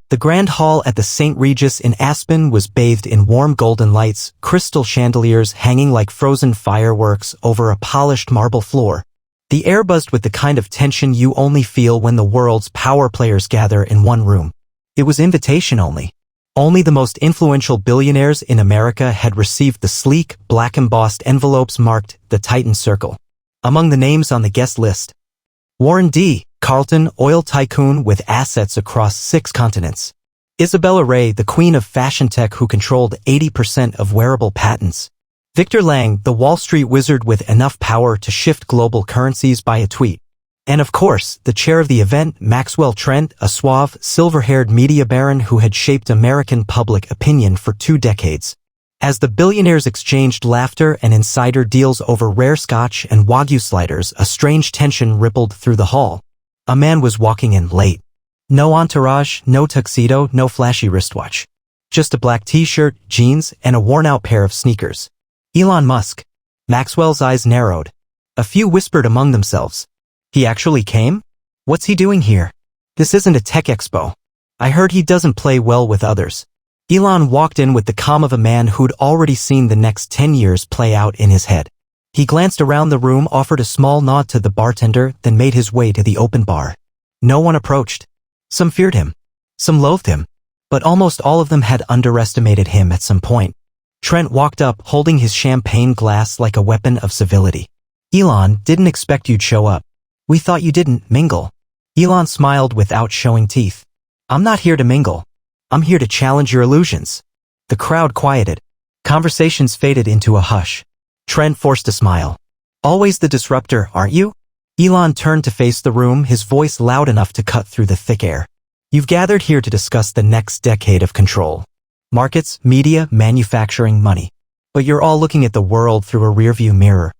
The grand hall at the St. Regis in Aspen was bathed in warm golden lights, crystal chandeliers hanging like frozen fireworks over a polished marble floor. The air buzzed with the kind of tension you only feel when the world's power players gather in one room. It was invitation only. Only the most influential billionaires in America had received the sleek, black-embossed envelopes marked the Titan Circle. Among the names on the guest list, Warren D. Carlton, oil tycoon with assets across 6 continents. Isabella Ray, the queen of fashion tech who controlled 80% of wearable patents. Victor Lang, the Wall Street wizard with enough power to shift global currencies by a tweet. And of course, the chair of the event, Maxwell Trent, a suave, silver-haired media baron who had shaped American public opinion for 2 decades. As the billionaires exchanged laughter and insider deals over rare scotch and Wagyu sliders, a strange tension rippled through the hall. A man was walking in late. No entourage, no tuxedo, no flashy wristwatch. Just a black t-shirt, jeans, and a worn-out pair of sneakers. Elon Musk. Maxwell's eyes narrowed. A few whispered among themselves. He actually came? What's he doing here? This isn't a tech expo. I heard he doesn't play well with others. Elon walked in with the calm of a man who'd already seen the next 10 years play out in his head. He glanced around the room, offered a small nod to the bartender, then made his way to the open bar. No one approached. Some feared him. Some loathed him. But almost all of them had underestimated him at some point. Trent walked up, holding his champagne glass like a weapon of civility. Elon, didn't expect you'd show up. We thought you didn't mingle. Elon smiled without showing teeth. I'm not here to mingle. I'm here to challenge your illusions. The crowd quieted. Conversations faded into a hush. Trent forced a smile. Always the disruptor, aren't you? Elon turned to face the room, his voice loud enough to cut through the thick air. You've gathered here to discuss the next decade of control. Markets, media, manufacturing, money. But you're all looking at the world through a rearview mirror.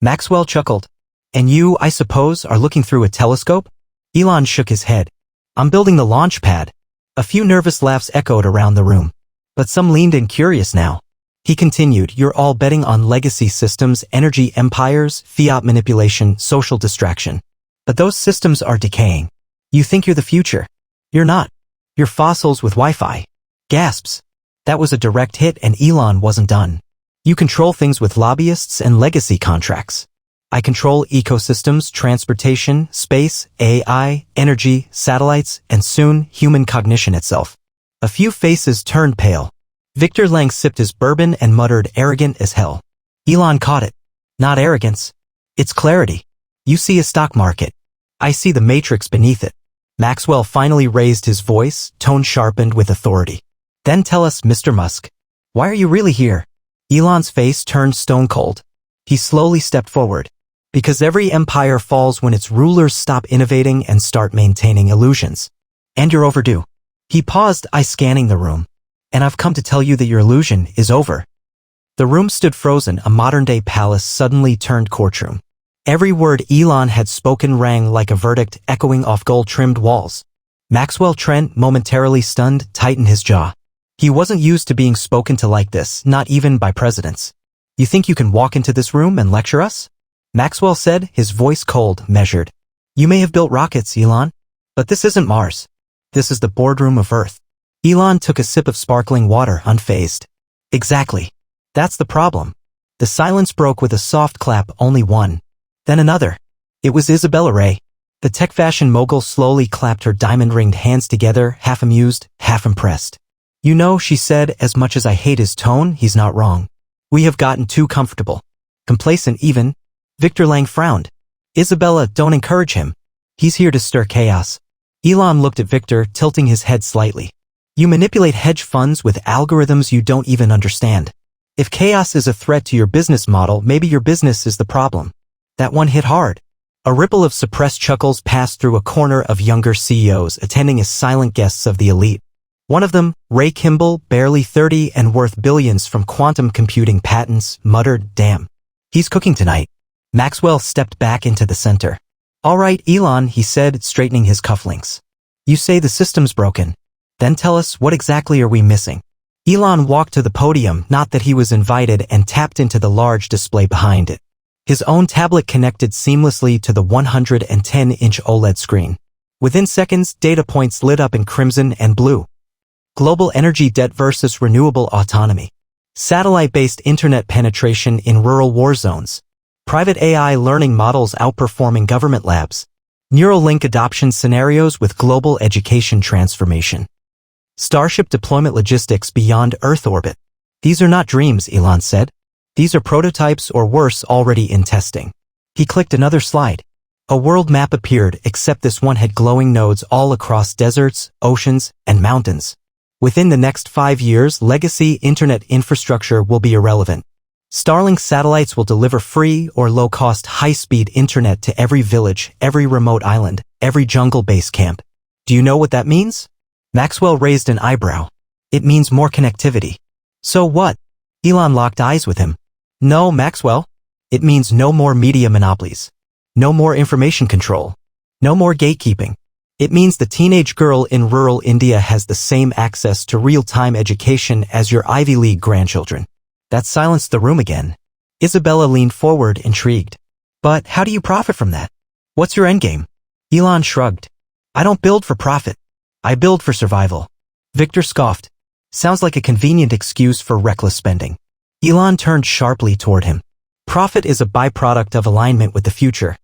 Maxwell chuckled. And you, I suppose, are looking through a telescope? Elon shook his head. I'm building the launch pad. A few nervous laughs echoed around the room. But some leaned in curious now. He continued, you're all betting on legacy systems, energy empires, fiat manipulation, social distraction. But those systems are decaying. You think you're the future. You're not. You're fossils with Wi-Fi. Gasps. That was a direct hit, and Elon wasn't done. You control things with lobbyists and legacy contracts. I control ecosystems, transportation, space, AI, energy, satellites, and soon, human cognition itself. A few faces turned pale. Victor Lang sipped his bourbon and muttered, arrogant as hell. Elon caught it. Not arrogance. It's clarity. You see a stock market. I see the matrix beneath it. Maxwell finally raised his voice, tone sharpened with authority. Then tell us, Mr. Musk. Why are you really here? Elon's face turned stone cold. He slowly stepped forward. Because every empire falls when its rulers stop innovating and start maintaining illusions. And you're overdue. He paused, eyes scanning the room. And I've come to tell you that your illusion is over. The room stood frozen, a modern-day palace suddenly turned courtroom. Every word Elon had spoken rang like a verdict, echoing off gold-trimmed walls. Maxwell Trent, momentarily stunned, tightened his jaw. He wasn't used to being spoken to like this, not even by presidents. You think you can walk into this room and lecture us? Maxwell said, his voice cold, measured. You may have built rockets, Elon. But this isn't Mars. This is the boardroom of Earth. Elon took a sip of sparkling water, unfazed. Exactly. That's the problem. The silence broke with a soft clap, only one. Then another. It was Isabella Ray. The tech fashion mogul slowly clapped her diamond-ringed hands together, half amused, half impressed. You know, she said, as much as I hate his tone, he's not wrong. We have gotten too comfortable. Complacent even. Victor Lang frowned. Isabella, don't encourage him. He's here to stir chaos. Elon looked at Victor, tilting his head slightly. You manipulate hedge funds with algorithms you don't even understand. If chaos is a threat to your business model, maybe your business is the problem. That one hit hard. A ripple of suppressed chuckles passed through a corner of younger CEOs attending as silent guests of the elite. One of them, Ray Kimball, barely 30 and worth billions from quantum computing patents, muttered, damn. He's cooking tonight. Maxwell stepped back into the center. All right, Elon, he said, straightening his cufflinks. You say the system's broken. Then tell us, what exactly are we missing? Elon walked to the podium, not that he was invited, and tapped into the large display behind it. His own tablet connected seamlessly to the 110-inch OLED screen. Within seconds, data points lit up in crimson and blue. Global energy debt versus renewable autonomy. Satellite-based internet penetration in rural war zones. Private AI learning models outperforming government labs. Neuralink adoption scenarios with global education transformation. Starship deployment logistics beyond Earth orbit. These are not dreams, Elon said. These are prototypes or worse, already in testing. He clicked another slide. A world map appeared, except this one had glowing nodes all across deserts, oceans, and mountains. Within the next 5 years, legacy internet infrastructure will be irrelevant. Starlink satellites will deliver free or low-cost high-speed internet to every village, every remote island, every jungle base camp. Do you know what that means? Maxwell raised an eyebrow. It means more connectivity. So what? Elon locked eyes with him. No, Maxwell. It means no more media monopolies. No more information control. No more gatekeeping. It means the teenage girl in rural India has the same access to real-time education as your Ivy League grandchildren. That silenced the room again. Isabella leaned forward, intrigued. But how do you profit from that? What's your endgame? Elon shrugged. I don't build for profit. I build for survival. Victor scoffed. Sounds like a convenient excuse for reckless spending. Elon turned sharply toward him. Profit is a byproduct of alignment with the future.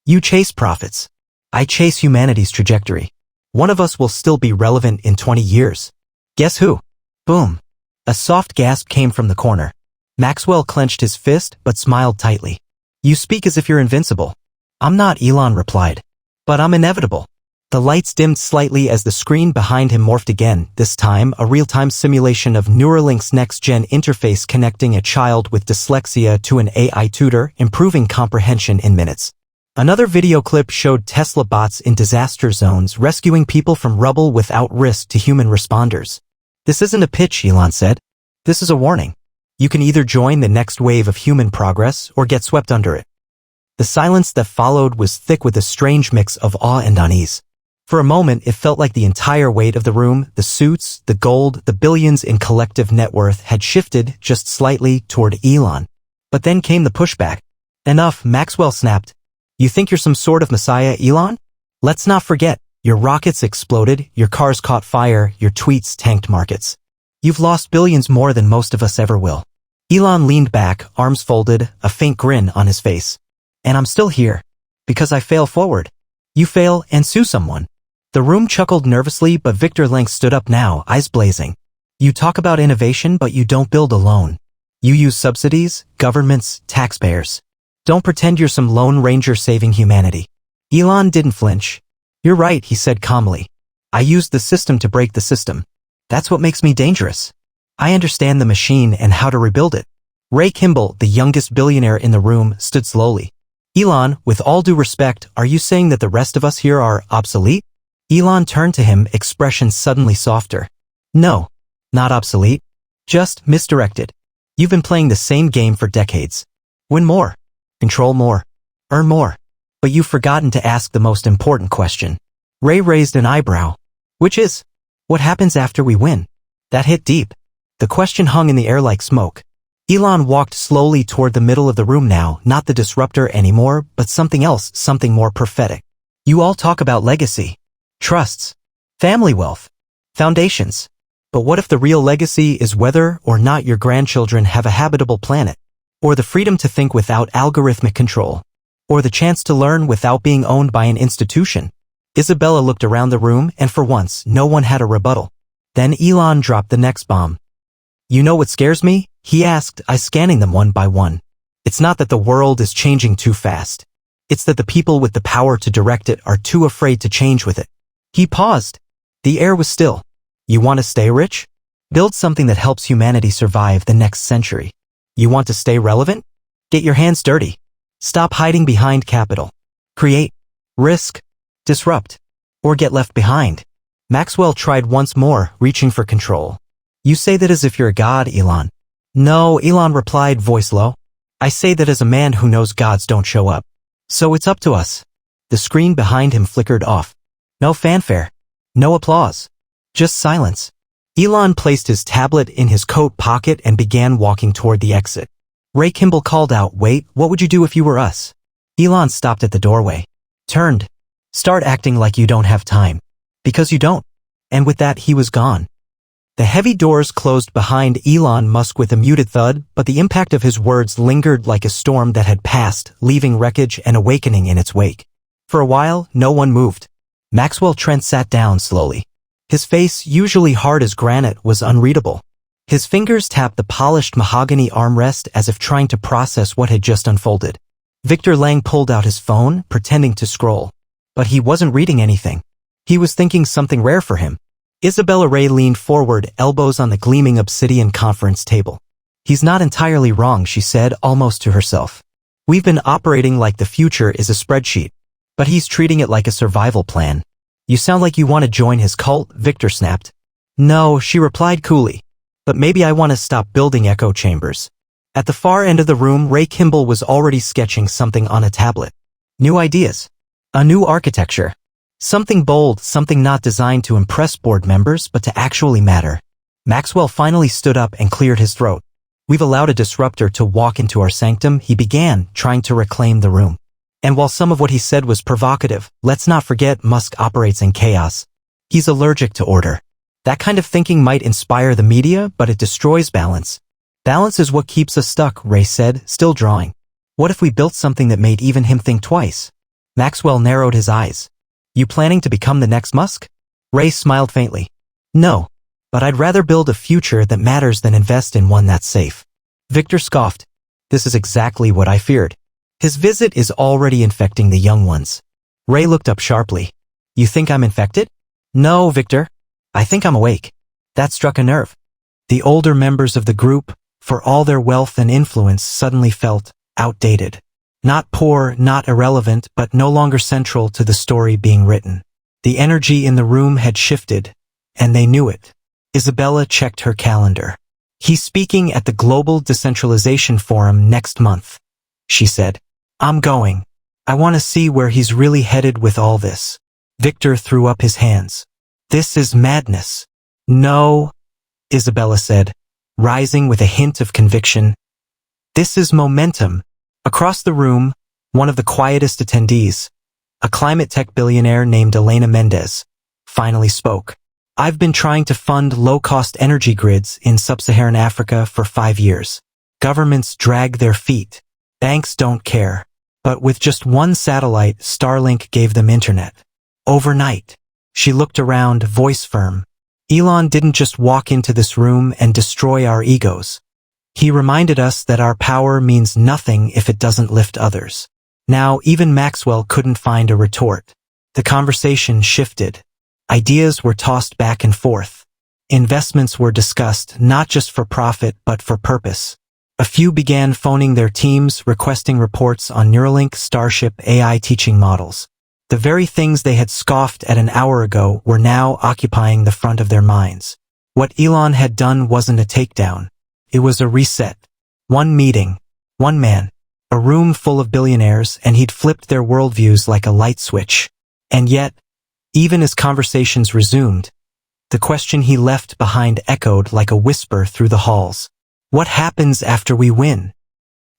You chase profits. I chase humanity's trajectory. One of us will still be relevant in 20 years. Guess who? Boom. A soft gasp came from the corner. Maxwell clenched his fist but smiled tightly. You speak as if you're invincible. I'm not, Elon replied. But I'm inevitable. The lights dimmed slightly as the screen behind him morphed again, this time a real-time simulation of Neuralink's next-gen interface connecting a child with dyslexia to an AI tutor, improving comprehension in minutes. Another video clip showed Tesla bots in disaster zones rescuing people from rubble without risk to human responders. This isn't a pitch, Elon said. This is a warning. You can either join the next wave of human progress or get swept under it. The silence that followed was thick with a strange mix of awe and unease. For a moment, it felt like the entire weight of the room, the suits, the gold, the billions in collective net worth had shifted just slightly toward Elon. But then came the pushback. Enough, Maxwell snapped. You think you're some sort of messiah, Elon? Let's not forget, your rockets exploded, your cars caught fire, your tweets tanked markets. You've lost billions more than most of us ever will. Elon leaned back, arms folded, a faint grin on his face. And I'm still here. Because I fail forward. You fail and sue someone. The room chuckled nervously, but Victor Lenk stood up now, eyes blazing. You talk about innovation, but you don't build alone. You use subsidies, governments, taxpayers. Don't pretend you're some lone ranger saving humanity. Elon didn't flinch. You're right, he said calmly. I used the system to break the system. That's what makes me dangerous. I understand the machine and how to rebuild it. Ray Kimball, the youngest billionaire in the room, stood slowly. Elon, with all due respect, are you saying that the rest of us here are obsolete? Elon turned to him, expression suddenly softer. No, not obsolete. Just misdirected. You've been playing the same game for decades. Win more. Control more. Earn more. But you've forgotten to ask the most important question. Ray raised an eyebrow. Which is, what happens after we win? That hit deep. The question hung in the air like smoke. Elon walked slowly toward the middle of the room now, not the disruptor anymore, but something else, something more prophetic. You all talk about legacy. Trusts. Family wealth. Foundations. But what if the real legacy is whether or not your grandchildren have a habitable planet? Or the freedom to think without algorithmic control? Or the chance to learn without being owned by an institution? Isabella looked around the room, and for once, no one had a rebuttal. Then Elon dropped the next bomb. You know what scares me? He asked, eyes scanning them one by one. It's not that the world is changing too fast. It's that the people with the power to direct it are too afraid to change with it. He paused. The air was still. You want to stay rich? Build something that helps humanity survive the next century. You want to stay relevant? Get your hands dirty. Stop hiding behind capital. Create. Risk. Disrupt. Or get left behind. Maxwell tried once more, reaching for control. You say that as if you're a god, Elon. No, Elon replied, voice low. I say that as a man who knows gods don't show up. So it's up to us. The screen behind him flickered off. No fanfare. No applause. Just silence. Elon placed his tablet in his coat pocket and began walking toward the exit. Ray Kimball called out, wait, what would you do if you were us? Elon stopped at the doorway. Turned. Start acting like you don't have time. Because you don't. And with that, he was gone. The heavy doors closed behind Elon Musk with a muted thud, but the impact of his words lingered like a storm that had passed, leaving wreckage and awakening in its wake. For a while, no one moved. Maxwell Trent sat down slowly. His face, usually hard as granite, was unreadable. His fingers tapped the polished mahogany armrest as if trying to process what had just unfolded. Victor Lang pulled out his phone, pretending to scroll. But he wasn't reading anything. He was thinking something rare for him. Isabella Ray leaned forward, elbows on the gleaming obsidian conference table. He's not entirely wrong, she said, almost to herself. We've been operating like the future is a spreadsheet. But he's treating it like a survival plan. You sound like you want to join his cult, Victor snapped. No, she replied coolly. But maybe I want to stop building echo chambers. At the far end of the room, Ray Kimball was already sketching something on a tablet. New ideas. A new architecture. Something bold, something not designed to impress board members but to actually matter. Maxwell finally stood up and cleared his throat. We've allowed a disruptor to walk into our sanctum, he began, trying to reclaim the room. And while some of what he said was provocative, let's not forget Musk operates in chaos. He's allergic to order. That kind of thinking might inspire the media, but it destroys balance. Balance is what keeps us stuck, Ray said, still drawing. What if we built something that made even him think twice? Maxwell narrowed his eyes. You planning to become the next Musk? Ray smiled faintly. No. But I'd rather build a future that matters than invest in one that's safe. Victor scoffed. This is exactly what I feared. His visit is already infecting the young ones. Ray looked up sharply. You think I'm infected? No, Victor. I think I'm awake. That struck a nerve. The older members of the group, for all their wealth and influence, suddenly felt outdated. Not poor, not irrelevant, but no longer central to the story being written. The energy in the room had shifted, and they knew it. Isabella checked her calendar. He's speaking at the Global Decentralization Forum next month, she said. I'm going. I want to see where he's really headed with all this. Victor threw up his hands. This is madness. No, Isabella said, rising with a hint of conviction. This is momentum. Across the room, one of the quietest attendees, a climate tech billionaire named Elena Mendez, finally spoke. I've been trying to fund low-cost energy grids in sub-Saharan Africa for 5 years. Governments drag their feet. Banks don't care. But with just one satellite, Starlink gave them internet. Overnight. She looked around, voice firm. Elon didn't just walk into this room and destroy our egos. He reminded us that our power means nothing if it doesn't lift others. Now, even Maxwell couldn't find a retort. The conversation shifted. Ideas were tossed back and forth. Investments were discussed, not just for profit, but for purpose. A few began phoning their teams, requesting reports on Neuralink, Starship, AI teaching models. The very things they had scoffed at an hour ago were now occupying the front of their minds. What Elon had done wasn't a takedown. It was a reset. One meeting. One man. A room full of billionaires, and he'd flipped their worldviews like a light switch. And yet, even as conversations resumed, the question he left behind echoed like a whisper through the halls. What happens after we win?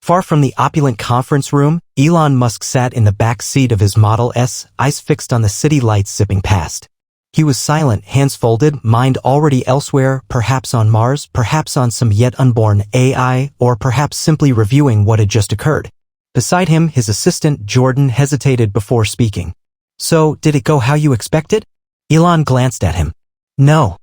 Far from the opulent conference room, Elon Musk sat in the back seat of his Model S, eyes fixed on the city lights zipping past. He was silent, hands folded, mind already elsewhere, perhaps on Mars, perhaps on some yet unborn AI, or perhaps simply reviewing what had just occurred. Beside him, his assistant, Jordan, hesitated before speaking. So, did it go how you expected? Elon glanced at him. No.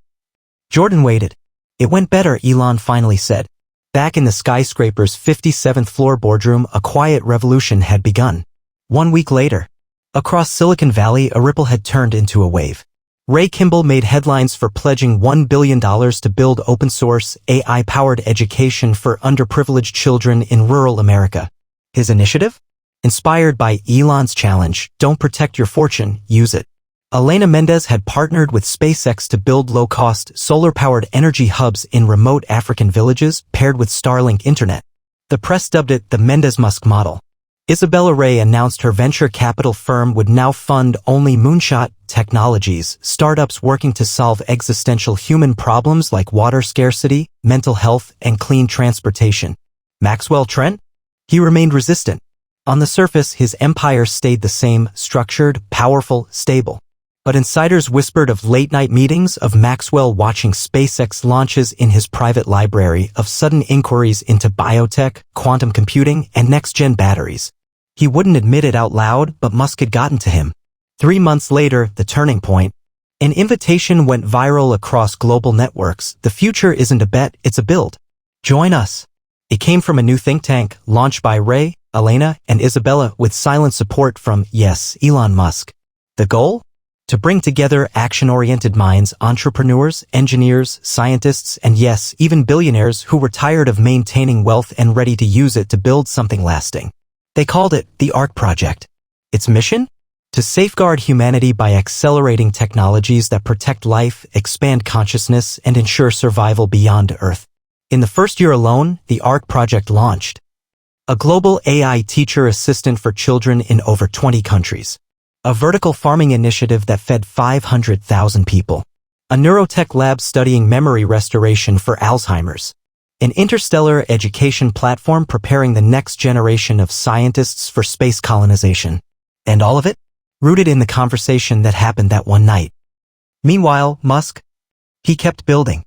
Jordan waited. It went better, Elon finally said. Back in the skyscraper's 57th floor boardroom, a quiet revolution had begun. 1 week later, across Silicon Valley, a ripple had turned into a wave. Ray Kimball made headlines for pledging $1 billion to build open-source, AI-powered education for underprivileged children in rural America. His initiative? Inspired by Elon's challenge, don't protect your fortune, use it. Elena Mendez had partnered with SpaceX to build low-cost, solar-powered energy hubs in remote African villages paired with Starlink internet. The press dubbed it the Mendez-Musk model. Isabella Ray announced her venture capital firm would now fund only moonshot technologies, startups working to solve existential human problems like water scarcity, mental health, and clean transportation. Maxwell Trent? He remained resistant. On the surface, his empire stayed the same, structured, powerful, stable. But insiders whispered of late-night meetings, of Maxwell watching SpaceX launches in his private library, of sudden inquiries into biotech, quantum computing, and next-gen batteries. He wouldn't admit it out loud, but Musk had gotten to him. 3 months later, the turning point. An invitation went viral across global networks. The future isn't a bet, it's a build. Join us. It came from a new think tank, launched by Ray, Elena, and Isabella, with silent support from, yes, Elon Musk. The goal? To bring together action-oriented minds, entrepreneurs, engineers, scientists, and yes, even billionaires who were tired of maintaining wealth and ready to use it to build something lasting. They called it the ARC Project. Its mission? To safeguard humanity by accelerating technologies that protect life, expand consciousness, and ensure survival beyond Earth. In the first year alone, the ARC Project launched. A global AI teacher assistant for children in over 20 countries. A vertical farming initiative that fed 500,000 people. A neurotech lab studying memory restoration for Alzheimer's. An interstellar education platform preparing the next generation of scientists for space colonization. And all of it? Rooted in the conversation that happened that one night. Meanwhile, Musk? He kept building.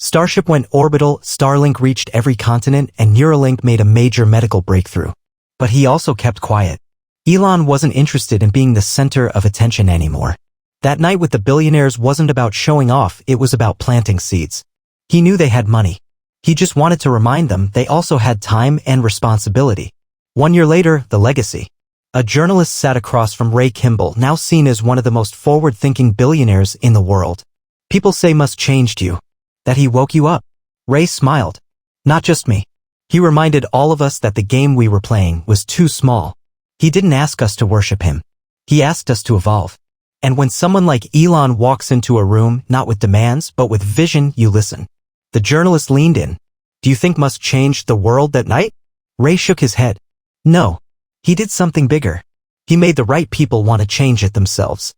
Starship went orbital, Starlink reached every continent, and Neuralink made a major medical breakthrough. But he also kept quiet. Elon wasn't interested in being the center of attention anymore. That night with the billionaires wasn't about showing off, it was about planting seeds. He knew they had money. He just wanted to remind them they also had time and responsibility. 1 year later, the legacy. A journalist sat across from Ray Kimball, now seen as one of the most forward-thinking billionaires in the world. People say Musk changed you. That he woke you up. Ray smiled. Not just me. He reminded all of us that the game we were playing was too small. He didn't ask us to worship him. He asked us to evolve. And when someone like Elon walks into a room, not with demands, but with vision, you listen. The journalist leaned in. Do you think Musk changed the world that night? Ray shook his head. No. He did something bigger. He made the right people want to change it themselves.